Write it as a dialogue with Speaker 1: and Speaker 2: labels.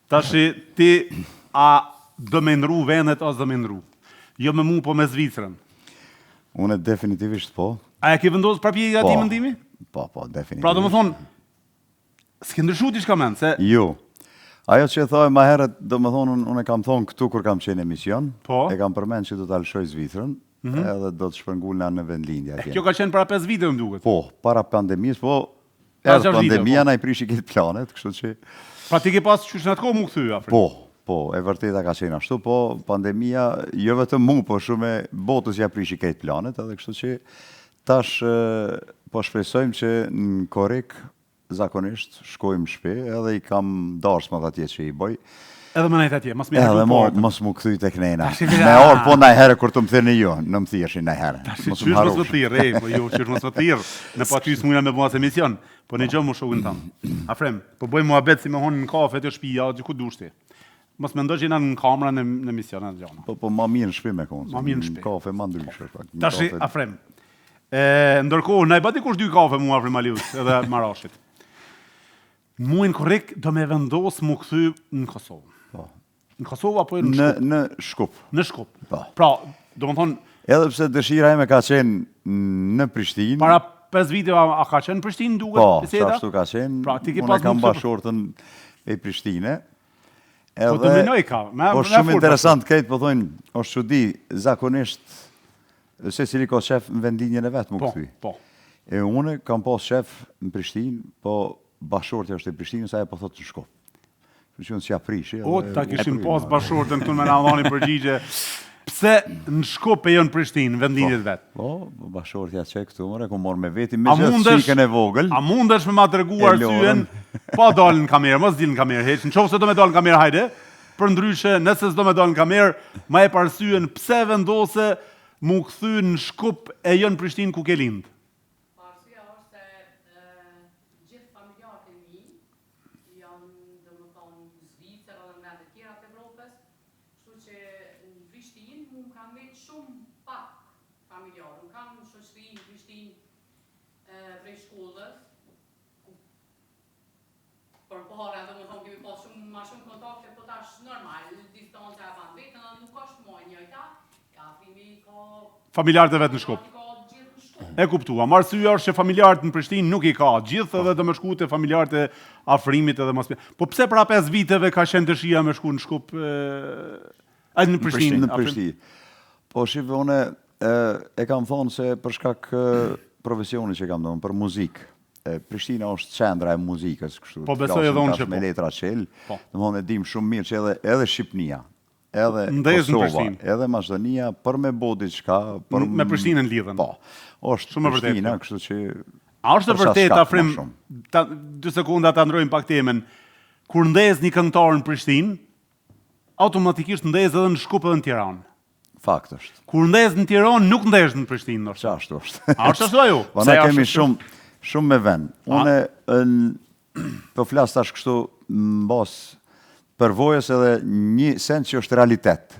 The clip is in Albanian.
Speaker 1: Tashi ti a do me ndru vendet ose do me ndru? Jo me mu, po me Zvicrën.
Speaker 2: Unë definitivisht po.
Speaker 1: A e ke vendosur prapje ati mendimi?
Speaker 2: Po, definitivisht.
Speaker 1: Pra do më thonë, s'ke ndryshu ti shka mend, se...
Speaker 2: Jo. Ajo që e thoj ma herët, do më thonë, unë e kam thonë këtu kur kam qenë emision, e kam përmend që do të alëshoj Zvicrën, edhe do të shpërngulna në vendlindja.
Speaker 1: Kjo ka qenë para 5 vite, më duket.
Speaker 2: Po, para pandemisë, po, edhe pandemia na i prishi këtë planet, kështu që...
Speaker 1: Pra ti ke pas qysh në të kohë mu këthy, Afri?
Speaker 2: Po, e vërteta ka qenë ashtu, po pandemia, jo vetëm mu, po shumë botës ja prishi këtë planet, edhe kështu që tash po shpresojmë që në Korrik zakonisht shkojmë shpe, edhe i kam dashmë atë atje që i boj.
Speaker 1: Edhe më nejtë atje, mas me
Speaker 2: edhe mos më këthy të knejna. Me orë po najherë kur të më thirë jo, në më thirë najherë.
Speaker 1: Qysh mos më thirë, po jo, qysh mos më thirë, në pa qysh mujna me bëmas emision, po në gjë më shokën tamë. Afrem, po bëjmë muhabet si me honë në kafe të shpija, që ku dushti. Mos me ndoj që jena në kamera në emisionet gjana.
Speaker 2: Po ma mirë në shpi me konë.
Speaker 1: Ma mirë në shpi.
Speaker 2: Kafe ma ndryshë.
Speaker 1: Tashi, Afrem, ndërkohë, na i bati kush 2 kafe mu Afrem Aliut edhe Marashit. Muin Korrik do me vendos mu këthy në Kosovë. Në Kosovë apo në Shkup?
Speaker 2: Në Shkup.
Speaker 1: Në Shkup. Pra, do më thonë...
Speaker 2: Edhe pse dëshira ime ka qenë në Prishtinë.
Speaker 1: Para 5 vite a ka qenë në Prishtinë duke?
Speaker 2: Po, qashtu ka qenë.
Speaker 1: Pra, ti ke
Speaker 2: unë
Speaker 1: pas
Speaker 2: kam bashortën e Prishtine.
Speaker 1: Po të minoj ka.
Speaker 2: Po shumë interesant këtë, po thojnë, është që di, zakonisht, se cili ka shef në vendinjën e vetë më këthy.
Speaker 1: Po.
Speaker 2: E une kam pas shef në Prishtinë, po bashortja është e Prishtinë, sa e po thotë në Shkup. Që unë si aprishi.
Speaker 1: O, ta kishim pas bashortën këtu me në dhani përgjigje. Pse në Shkup e jo në Prishtinë, në vendinjët vetë?
Speaker 2: Po, bashortja që këtu mëre, ku morë me veti me gjithë shikën e vogël.
Speaker 1: A mundesh me ma të reguar syen, pa dalë në kamerë, mos dilë në kamerë, heq, në qovë se do me dalë në kamerë, hajde, për ndryshe, nëse s'do me dalë në kamerë, ma e parsyen, pse vendose mu këthy në Shkup e jo në Prishtinë ku ke lindë? Familjarët e vetë në Shkup. E kuptua. Marsyja është që familjarët në Prishtinë nuk i ka gjithë edhe dhe me shku të familjarët e Afrimit edhe mos pje. Po pse pra 5 viteve ka qenë dëshia me shku në Shkup në Prishtinë?
Speaker 2: Në Prishtinë. Po shqipe, une e kam thonë se për shkak profesioni që kam donë, për muzikë. Prishtina është qendra e muzikës.
Speaker 1: Po besoj edhe unë që po.
Speaker 2: Me letra qelë. Në thonë e dim shumë mirë që edhe Shqipnia, edhe
Speaker 1: Kosova,
Speaker 2: edhe Maqedonia, për me bodi qka...
Speaker 1: Me Prishtinën lidhen.
Speaker 2: Po, është Prishtina, kështu që...
Speaker 1: A është të vërtet, Afrim, 2 sekunda të ndrojmë pak temen, kur ndez një këngëtar në Prishtinë, automatikisht ndez edhe në Shkup edhe në Tiranë.
Speaker 2: Fakt është.
Speaker 1: Kur ndez në Tiranë, nuk ndez në Prishtinë.
Speaker 2: Qashtu është.
Speaker 1: A është ashtu ajo?
Speaker 2: Po ne kemi shumë me vend. Une po flas tash kështu në bas përvojës edhe një sens që është realitet.